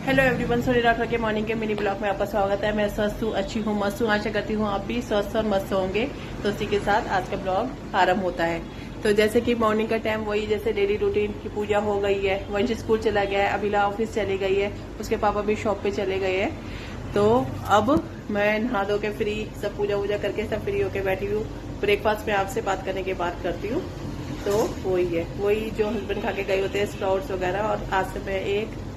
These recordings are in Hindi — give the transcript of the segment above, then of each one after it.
हेलो एवरीवन, सोनी राठौर के मॉर्निंग के मिनी ब्लॉग में आपका स्वागत है। मैं स्वस्थ हूँ, अच्छी हूँ, मस्त हूँ। आशा करती हूँ आप भी स्वस्थ और मस्त होंगे। तो उसी के साथ आज का ब्लॉग आरंभ होता है। तो जैसे कि मॉर्निंग का टाइम वही जैसे डेली रूटीन की पूजा हो गई है। वंश स्कूल चला गया है, अभिला ऑफिस चली गई है, उसके पापा भी शॉप पे चले गए हैं। तो अब मैं नहा धो के फ्री, सब पूजा वूजा करके सब फ्री होके बैठी हूँ। ब्रेकफास्ट में आपसे बात करने की बात करती हूँ। तो वही है, वही जो हस्बैंड खा के गए होते हैं, स्प्राउट्स वगैरह। और आज से मैं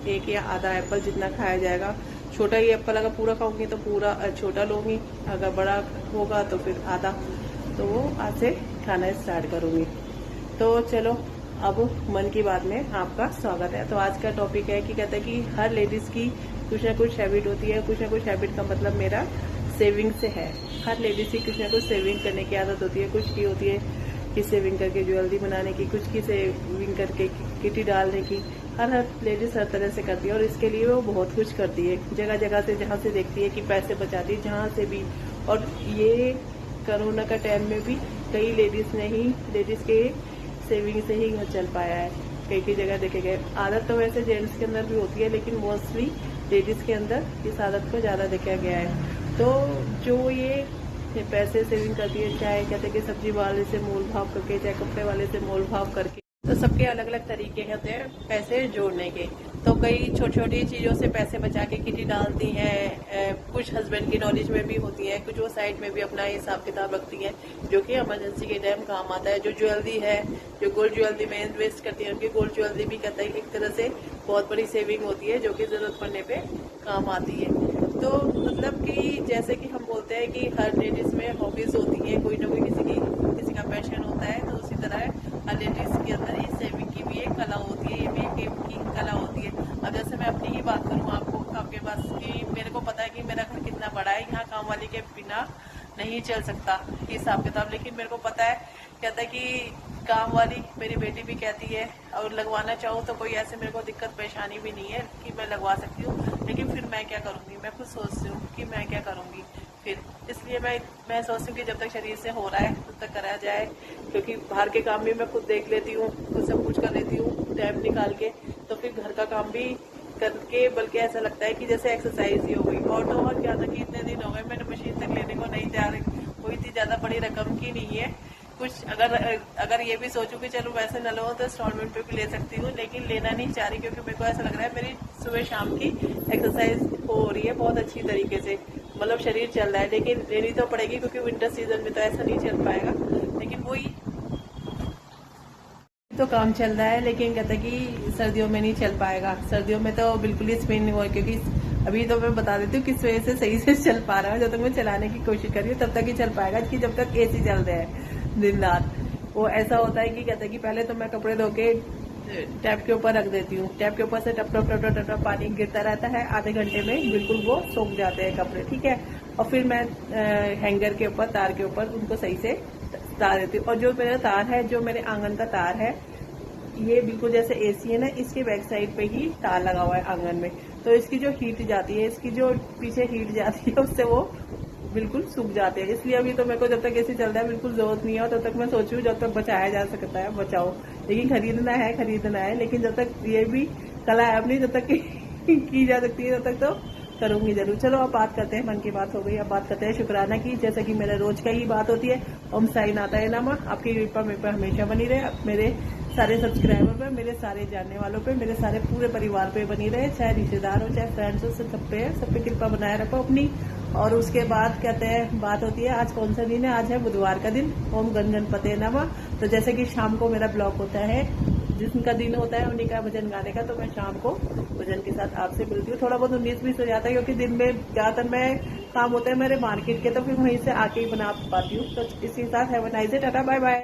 एक या आधा एप्पल जितना खाया जाएगा। छोटा ही एप्पल अगर पूरा खाऊंगी तो पूरा छोटा लूंगी, अगर बड़ा होगा तो फिर आधा। तो वो आज से खाना स्टार्ट करूंगी। तो चलो, अब मन की बात में आपका स्वागत है। तो आज का टॉपिक है कि कहते हैं कि हर लेडीज की कुछ ना कुछ हैबिट होती है। कुछ ना कुछ हैबिट का मतलब मेरा सेविंग से है। हर लेडीज की कुछ ना कुछ सेविंग करने की आदत होती है। कुछ की होती है कि सेविंग करके ज्वेलरी बनाने की, कुछ की सेविंग करके किटी डालने की। हर लेडीज हर तरह से करती है और इसके लिए वो बहुत कुछ करती है। जगह जगह से जहाँ से देखती है कि पैसे बचाती है, जहाँ से भी। और ये कोरोना का टाइम में भी कई लेडीज के सेविंग से ही घर चल पाया है। कई जगह देखे गए। आदत तो वैसे जेंट्स के अंदर भी होती है, लेकिन मोस्टली लेडीज के अंदर इस आदत को ज्यादा देखा गया है। तो जो ये पैसे सेविंग करती है, चाहे कहते हैं कि सब्जी वाले से मोल भाव करके, चाहे कपड़े वाले से मोल भाव करके, तो सबके अलग अलग तरीके होते हैं पैसे जोड़ने के। तो कई छोटी छोटी चीजों से पैसे बचा के किटी डालती हैं। कुछ हस्बैंड की नॉलेज में भी होती है, कुछ वो साइड में भी अपना हिसाब किताब रखती हैं, जो कि इमरजेंसी के टाइम काम आता है। जो ज्वेलरी है, जो गोल्ड ज्वेलरी में इन्वेस्ट करती है, उनकी गोल्ड ज्वेलरी भी कहते हैं एक तरह से बहुत बड़ी सेविंग होती है, जो कि जरूरत पड़ने पे काम आती है। तो मतलब कि जैसे कि हम बोलते हैं कि हर लेडीज में हॉबीज होती है, कोई ना कोई किसी का पैशन होता है। तो उसी तरह हर लेडीज के अंदर ये सेविंग की भी एक कला होती है, ये भी एक कला होती है। अब जैसे मैं अपनी ही बात करूँ आपके पास कि मेरे को पता है कि मेरा घर कितना बड़ा है, यहाँ काम वाली के बिना नहीं चल सकता हिसाब किताब। लेकिन मेरे को पता है, कहता है कि काम वाली मेरी बेटी भी कहती है, और लगवाना चाहूँ तो कोई ऐसे मेरे को दिक्कत परेशानी भी नहीं है कि मैं लगवा सकती हूँ। लेकिन फिर मैं क्या करूँगी, मैं खुद सोचती हूँ कि मैं क्या करूँगी फिर। इसलिए मैं सोचती हूँ कि जब तक शरीर से हो रहा है तब तक करा जाए, क्योंकि बाहर के काम भी मैं खुद देख लेती हूँ, खुद सब कुछ कर लेती हूँ टाइम निकाल के। तो फिर घर का काम भी करके बल्कि ऐसा लगता है कि जैसे एक्सरसाइज ही हो गई। और क्या था कि इतने दिन हो गए मैंने मशीन तक लेने को नहीं तैयार हुई थी। ज्यादा बड़ी रकम की नहीं है कुछ। अगर ये भी सोचूं कि चलो वैसे न लो तो इंस्टॉलमेंट पे भी ले सकती हूँ, लेकिन लेना नहीं चाह रही, क्योंकि मेरे को ऐसा लग रहा है मेरी सुबह शाम की एक्सरसाइज हो रही है बहुत अच्छी तरीके से, मतलब शरीर चल रहा है। लेकिन लेनी तो पड़ेगी, क्योंकि विंटर सीजन में तो ऐसा नहीं चल पाएगा। लेकिन वही तो काम चल रहा है, लेकिन कहता है कि सर्दियों में नहीं चल पाएगा। सर्दियों में तो बिल्कुल ही स्पिन नहीं हुआ, क्योंकि अभी तो मैं बता देती हूँ किस वजह से सही से चल पा रहा है। जब तक मैं चलाने की कोशिश कर रही हूँ तब तक ही चल पाएगा, कि जब तक एसी चल रहा है दिन रात। वो ऐसा होता है कि कहता है कि पहले तो मैं कपड़े धो के टैप के ऊपर रख देती हूँ। टैप के ऊपर से टप टप टप टप टप पानी गिरता रहता है। आधे घंटे में बिल्कुल वो सूख जाते हैं कपड़े, ठीक है। और फिर मैं हैंगर के ऊपर, तार के ऊपर उनको सही से डाल देती हूँ। और जो मेरा तार है, जो मेरे आंगन का तार है, ये बिल्कुल जैसे एसी है ना, इसके बैक साइड पे ही तार लगा हुआ है आंगन में। तो इसकी जो हीट जाती है, इसकी जो पीछे हीट जाती है, उससे वो बिल्कुल सूख जाते हैं। इसलिए अभी तो मेरे को जब तक एसी चल रहा है बिल्कुल जरूरत नहीं है, तब तक मैं सोचूं जब तक बचाया जा सकता है बचाओ। लेकिन खरीदना है, लेकिन जब तक ये भी कला है अपनी, जब तक की जा सकती है तब तक तो करूंगी जरूर। चलो अब बात करते हैं, मन की बात हो गई, अब बात करते हैं शुक्राना की। जैसे कि मेरा रोज का ही बात होती है, ओम साई नाता है नामा। आपकी कृपा मेरे पर हमेशा बनी रहे, मेरे सारे सब्सक्राइबर पे, मेरे सारे जानने वालों पे, मेरे सारे पूरे परिवार पे बनी रहे, चाहे रिश्तेदार हो चाहे फ्रेंड्स हो, सब पे कृपा बनाए रखो अपनी। और उसके बाद कहते हैं बात होती है, आज कौन सा दिन है? आज है बुधवार का दिन। ओम गण गणपते नमः। तो जैसे कि शाम को मेरा ब्लॉग होता है, जिनका दिन होता है उन्हीं का भजन गाने का, तो मैं शाम को भजन के साथ आपसे मिलती हूँ। थोड़ा बहुत 19-20 हो जाता है, क्योंकि दिन में ज्यादातर मैं काम होता है मेरे मार्केट के, तो फिर वहीं से आके ही बना पाती हूँ। तो इसी के साथ have a nice day, tata bye bye.